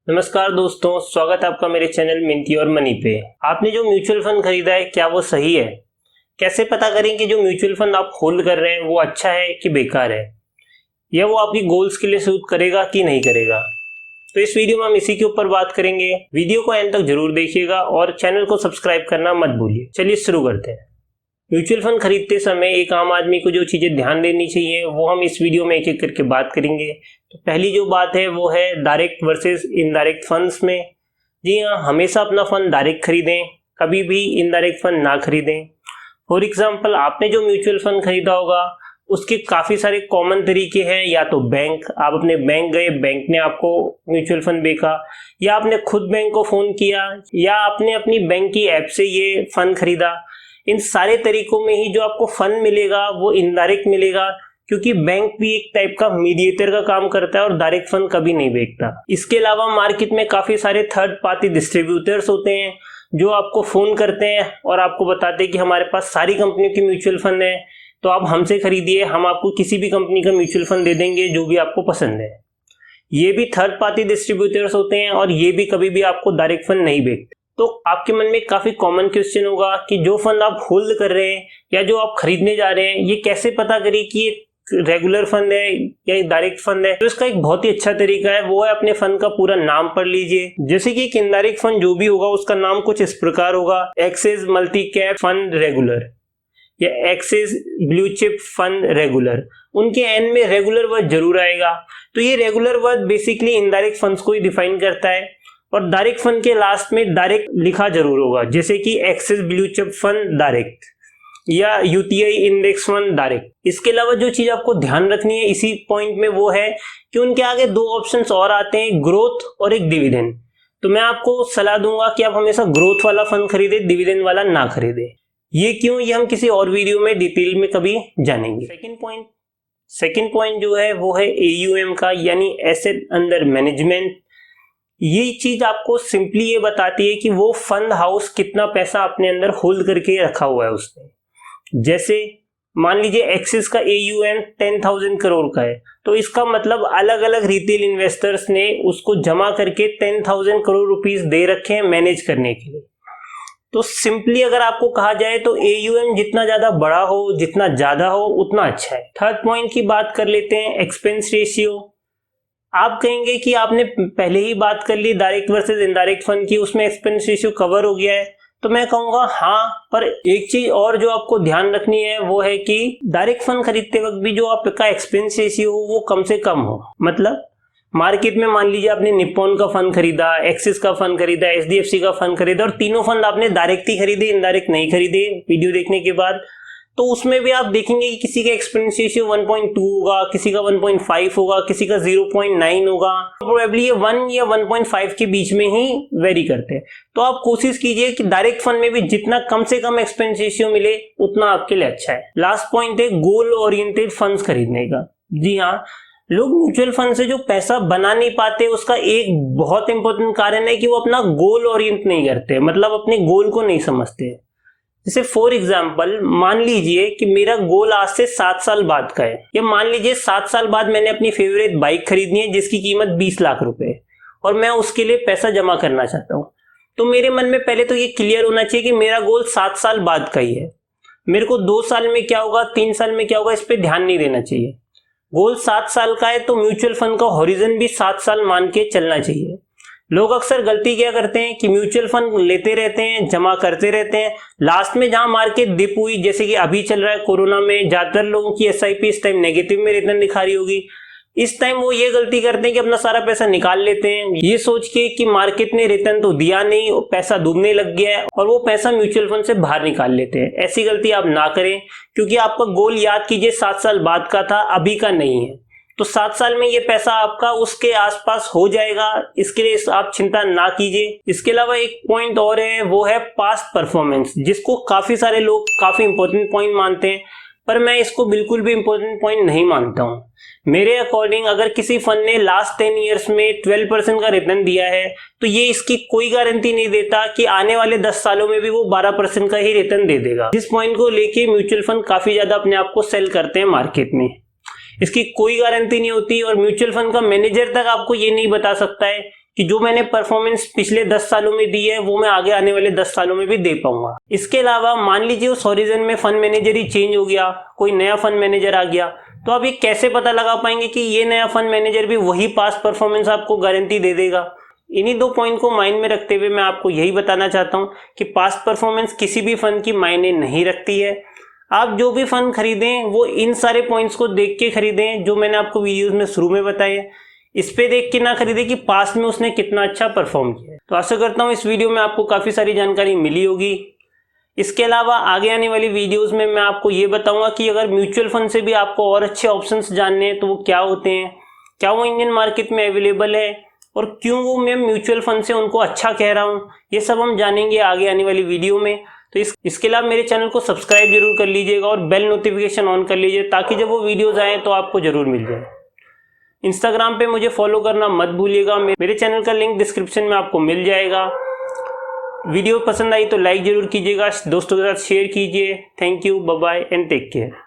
नमस्कार दोस्तों, स्वागत है आपका मेरे चैनल मिंटी और मनी पे। आपने जो म्यूचुअल फंड खरीदा है क्या वो सही है? कैसे पता करें कि जो म्यूचुअल फंड आप होल्ड कर रहे हैं वो अच्छा है कि बेकार है, या वो आपकी गोल्स के लिए सूट करेगा कि नहीं करेगा? तो इस वीडियो में हम इसी के ऊपर बात करेंगे। वीडियो को एंड तक जरूर देखिएगा और चैनल को सब्सक्राइब करना मत भूलिए। चलिए शुरू करते हैं। म्यूचुअल फंड खरीदते समय एक आम आदमी को जो चीजें ध्यान देनी चाहिए वो हम इस वीडियो में एक एक करके बात करेंगे। तो पहली जो बात है वो है डायरेक्ट वर्सेस इनडायरेक्ट फंड्स में। जी हाँ, हमेशा अपना फंड डायरेक्ट खरीदें, कभी भी इनडायरेक्ट फंड ना खरीदें। फॉर एग्जाम्पल, आपने जो म्यूचुअल फंड खरीदा होगा उसके काफी सारे कॉमन तरीके हैं। या तो बैंक, आप अपने बैंक गए, बैंक ने आपको म्यूचुअल फंड बेचा, या आपने खुद बैंक को फोन किया, या आपने अपनी बैंक की ऐप से ये फंड खरीदा। इन सारे तरीकों में ही जो आपको फंड मिलेगा वो इनडायरेक्ट मिलेगा, क्योंकि बैंक भी एक टाइप का मीडिएटर का काम करता है और डायरेक्ट फंड कभी नहीं बेचता। इसके अलावा मार्केट में काफी सारे थर्ड पार्टी डिस्ट्रीब्यूटर्स होते हैं जो आपको फोन करते हैं और आपको बताते हैं कि हमारे पास सारी कंपनियों की म्यूचुअल फंड है, तो आप हमसे खरीदिए, हम आपको किसी भी कंपनी का म्यूचुअल फंड दे देंगे जो भी आपको पसंद है। ये भी थर्ड पार्टी डिस्ट्रीब्यूटर्स होते हैं और ये भी कभी भी आपको डायरेक्ट फंड नहीं बेचते। तो आपके मन में काफी कॉमन क्वेश्चन होगा कि जो फंड आप होल्ड कर रहे हैं या जो आप खरीदने जा रहे हैं, ये कैसे पता करें कि ये रेगुलर फंड है या डायरेक्ट फंड है? तो इसका एक बहुत ही अच्छा तरीका है, वो है अपने फंड का पूरा नाम पढ़ लीजिए। जैसे कि एक इनडायरेक्ट फंड जो भी होगा उसका नाम कुछ इस प्रकार होगा: Axis multi cap fund regular या Axis blue chip fund regular. उनके एंड में रेगुलर वर्ड जरूर आएगा। तो ये regular word basically indirect funds को ही डिफाइन करता है। और डायरेक्ट फंड के लास्ट में डायरेक्ट लिखा जरूर होगा, जैसे कि Axis blue chip fund direct या यूटीआई इंडेक्स फंड डायरेक्ट। इसके अलावा जो चीज आपको ध्यान रखनी है इसी पॉइंट में वो है कि उनके आगे दो ऑप्शंस और आते हैं, ग्रोथ और एक डिविडेंड। तो मैं आपको सलाह दूंगा कि आप हमेशा ग्रोथ वाला फंड खरीदे, डिविडेंड वाला ना खरीदे। ये क्यों, ये हम किसी और वीडियो में डिटेल में कभी जानेंगे। सेकेंड पॉइंट जो है वो है एयूएम का, यानी एसेट अंडर मैनेजमेंट। ये चीज आपको सिंपली ये बताती है कि वो फंड हाउस कितना पैसा अपने अंदर होल्ड करके रखा हुआ है उसने। जैसे मान लीजिए एक्सिस का एयूएम 10,000 करोड़ का है, तो इसका मतलब अलग अलग रिटेल इन्वेस्टर्स ने उसको जमा करके 10,000 करोड़ रुपीस दे रखे हैं मैनेज करने के लिए। तो सिंपली अगर आपको कहा जाए तो एयूएम जितना ज्यादा बड़ा हो, जितना ज्यादा हो, उतना अच्छा है। थर्ड पॉइंट की बात कर लेते हैं, एक्सपेंस रेशियो। आप कहेंगे कि आपने पहले ही बात कर ली डायरेक्ट वर्सेस इनडायरेक्ट फंड की, उसमें एक्सपेंस रेशियो कवर हो गया है। तो मैं कहूंगा हाँ, पर एक चीज और जो आपको ध्यान रखनी है वो है कि डायरेक्ट फंड खरीदते वक्त भी जो आपका एक्सपेंस रेशियो हो वो कम से कम हो। मतलब मार्केट में मान लीजिए आपने निप्पॉन का फंड खरीदा, एक्सिस का फंड खरीदा, एचडीएफसी का फंड खरीदा और तीनों फंड आपने डायरेक्ट ही खरीदे, इनडायरेक्ट नहीं खरीदे वीडियो देखने के बाद, तो उसमें भी आप देखेंगे कि किसी का एक्सपेंस रेशियो 1.2 होगा, किसी का 1.5 होगा, किसी का 0.9 होगा। प्रोबेबली ये 1 या 1.5 के बीच में ही वेरी करते हैं। तो आप कोशिश कीजिए कि डायरेक्ट फंड में भी जितना कम से कम एक्सपेंस रेशियो मिले उतना आपके लिए अच्छा है। लास्ट पॉइंट है गोल ओरिएंटेड फंड्स खरीदने का। जी हाँ, लोग म्यूचुअल फंड से जो पैसा बना नहीं पाते उसका एक बहुत इंपॉर्टेंट कारण है कि वो अपना गोल ओरिएंट नहीं करते, मतलब अपने गोल को नहीं समझते। जैसे फॉर एग्जाम्पल मान लीजिए कि मेरा गोल आज से 7 साल बाद का है, या मान लीजिए 7 साल बाद मैंने अपनी फेवरेट बाइक खरीदनी है जिसकी कीमत 20 लाख रुपए है और मैं उसके लिए पैसा जमा करना चाहता हूँ। तो मेरे मन में पहले तो ये क्लियर होना चाहिए कि मेरा गोल 7 साल बाद का ही है। मेरे को 2 साल में क्या होगा, 3 साल में क्या होगा, इस पर ध्यान नहीं देना चाहिए। गोल 7 साल का है तो म्यूचुअल फंड का हॉरिजन भी 7 साल मान के चलना चाहिए। लोग अक्सर गलती क्या करते हैं कि म्यूचुअल फंड लेते रहते हैं, जमा करते रहते हैं, लास्ट में जहां मार्केट डिप हुई, जैसे कि अभी चल रहा है कोरोना में, ज्यादातर लोगों की एसआईपी इस टाइम नेगेटिव में रिटर्न दिखा रही होगी। इस टाइम वो ये गलती करते हैं कि अपना सारा पैसा निकाल लेते हैं ये सोच के कि मार्केट ने रिटर्न तो दिया नहीं, पैसा डूबने लग गया है, और वो पैसा म्यूचुअल फंड से बाहर निकाल लेते हैं। ऐसी गलती आप ना करें, क्योंकि आपका गोल याद कीजिए 7 साल बाद का था, अभी का नहीं है। तो 7 साल में ये पैसा आपका उसके आसपास हो जाएगा, इसके लिए आप चिंता ना कीजिए। इसके अलावा एक पॉइंट और है, वो है पास्ट परफॉर्मेंस, जिसको काफी सारे लोग काफी इंपॉर्टेंट पॉइंट मानते हैं, पर मैं इसको बिल्कुल भी इंपॉर्टेंट पॉइंट नहीं मानता हूं। मेरे अकॉर्डिंग अगर किसी फंड ने लास्ट 10 ईयर्स में 12% का रिटर्न दिया है तो ये इसकी कोई गारंटी नहीं देता कि आने वाले 10 सालों में भी वो 12% का ही रिटर्न दे देगा। इस पॉइंट को लेके म्यूचुअल फंड काफी ज्यादा अपने आप को सेल करते हैं मार्केट में। इसकी कोई गारंटी नहीं होती और म्यूचुअल फंड का मैनेजर तक आपको ये नहीं बता सकता है कि जो मैंने परफॉर्मेंस पिछले 10 सालों में दी है वो मैं आगे आने वाले 10 सालों में भी दे पाऊंगा। इसके अलावा मान लीजिए उस हॉरिजन में फंड मैनेजर ही चेंज हो गया, कोई नया फंड मैनेजर आ गया, तो आप ये कैसे पता लगा पाएंगे कि ये नया फंड मैनेजर भी वही पास्ट परफॉर्मेंस आपको गारंटी दे देगा। इन्हीं 2 पॉइंट को माइंड में रखते हुए मैं आपको यही बताना चाहता हूं कि पास्ट परफॉर्मेंस किसी भी फंड की मायने नहीं रखती है। आप जो भी फंड खरीदें वो इन सारे पॉइंट्स को देख के खरीदें जो मैंने आपको वीडियोस में शुरू में बताए। इस पे देख के ना खरीदें कि पास्ट में उसने कितना अच्छा परफॉर्म किया। तो आशा करता हूँ इस वीडियो में आपको काफ़ी सारी जानकारी मिली होगी। इसके अलावा आगे आने वाली वीडियोस में मैं आपको ये बताऊंगा कि अगर म्यूचुअल फंड से भी आपको और अच्छे ऑप्शंस जानने हैं तो वो क्या होते हैं, क्या वो इंडियन मार्केट में अवेलेबल है और क्यों वो मैं म्यूचुअल फंड से उनको अच्छा कह रहा हूँ, ये सब हम जानेंगे आगे आने वाली वीडियो में। तो इसके अलावा मेरे चैनल को सब्सक्राइब जरूर कर लीजिएगा और बेल नोटिफिकेशन ऑन कर लीजिए ताकि जब वो वीडियोज आए तो आपको जरूर मिल जाए। इंस्टाग्राम पे मुझे फॉलो करना मत भूलिएगा, मेरे चैनल का लिंक डिस्क्रिप्शन में आपको मिल जाएगा। वीडियो पसंद आई तो लाइक जरूर कीजिएगा, दोस्तों के साथ शेयर कीजिए। Thank you, bye bye and take care.